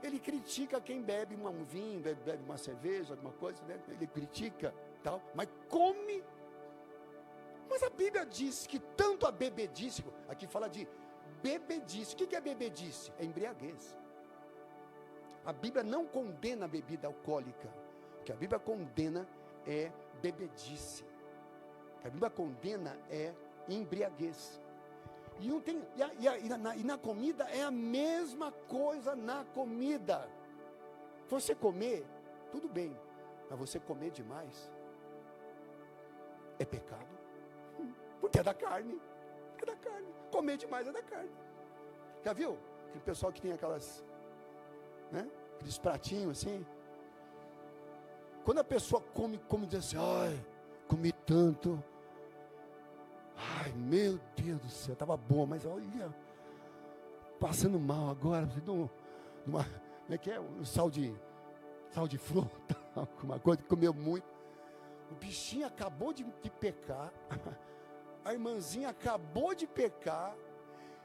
Speaker 1: ele critica quem bebe um vinho, bebe uma cerveja, alguma coisa, né? Ele critica, tal, mas come. Mas a Bíblia diz que tanto a bebedice, aqui fala de bebedice. O que é bebedice? É embriaguez. A Bíblia não condena a bebida alcoólica. O que a Bíblia condena é bebedice. O que a Bíblia condena é embriaguez. E na comida é a mesma coisa na comida. Você comer, tudo bem, mas você comer demais é pecado. Porque é da carne. É da carne. Comer demais é da carne. Já viu? Aquele pessoal que tem aquelas, né? Aqueles pratinhos assim. Quando a pessoa come diz assim, ai, comi tanto. Ai, meu Deus do céu, estava bom, mas olha, passando mal agora, como é que é? Um sal de fruta, alguma coisa que comeu muito. O bichinho acabou de pecar, a irmãzinha acabou de pecar,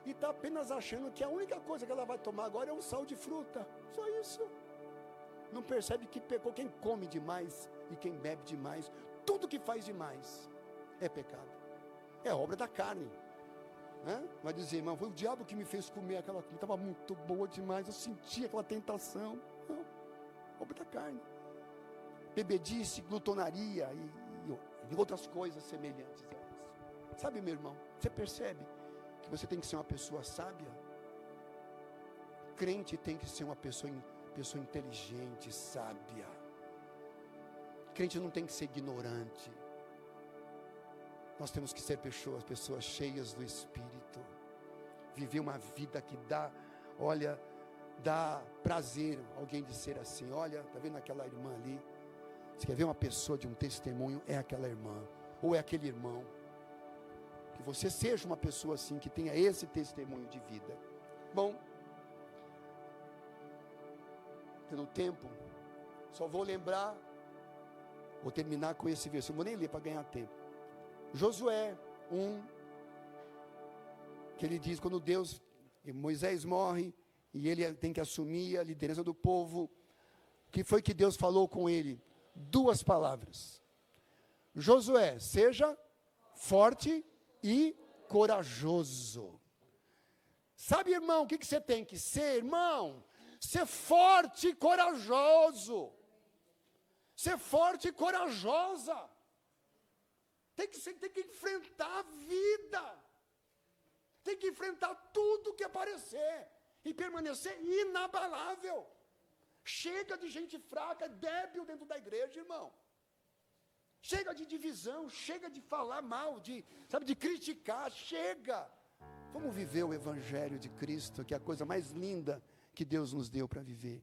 Speaker 1: e está apenas achando que a única coisa que ela vai tomar agora é um sal de fruta, só isso. Não percebe que pecou quem come demais e quem bebe demais. Tudo que faz demais é pecado. É obra da carne, né? Vai dizer, irmão, foi o diabo que me fez comer aquela comida, estava muito boa demais, eu senti aquela tentação. Não, obra da carne. Bebedice, glutonaria e outras coisas semelhantes a isso. Sabe, meu irmão, você percebe que você tem que ser uma pessoa sábia? Crente tem que ser uma pessoa inteligente, sábia. Crente não tem que ser ignorante. Nós temos que ser pessoas cheias do Espírito. Viver uma vida que dá prazer alguém de ser assim. Olha, está vendo aquela irmã ali? Você quer ver uma pessoa de um testemunho? É aquela irmã, ou é aquele irmão. Que você seja uma pessoa assim, que tenha esse testemunho de vida. Bom, pelo tempo, só vou terminar com esse versículo. Não vou nem ler para ganhar tempo. Josué 1, que ele diz, quando Moisés morre, e ele tem que assumir a liderança do povo, o que foi que Deus falou com ele? 2 palavras. Josué, seja forte e corajoso. Sabe, irmão, o que você tem que ser, irmão? Ser forte e corajoso. Ser forte e corajosa. Tem que enfrentar a vida. Tem que enfrentar tudo que aparecer. E permanecer inabalável. Chega de gente fraca, débil dentro da igreja, irmão. Chega de divisão, chega de falar mal, de criticar, chega. Vamos viver o Evangelho de Cristo, que é a coisa mais linda que Deus nos deu para viver.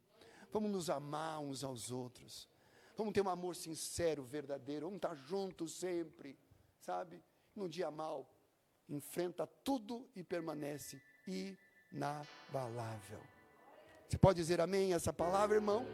Speaker 1: Vamos nos amar uns aos outros. Vamos ter um amor sincero, verdadeiro. Vamos estar juntos sempre, sabe? Num dia mau, enfrenta tudo e permanece inabalável. Você pode dizer amém a essa palavra, irmão?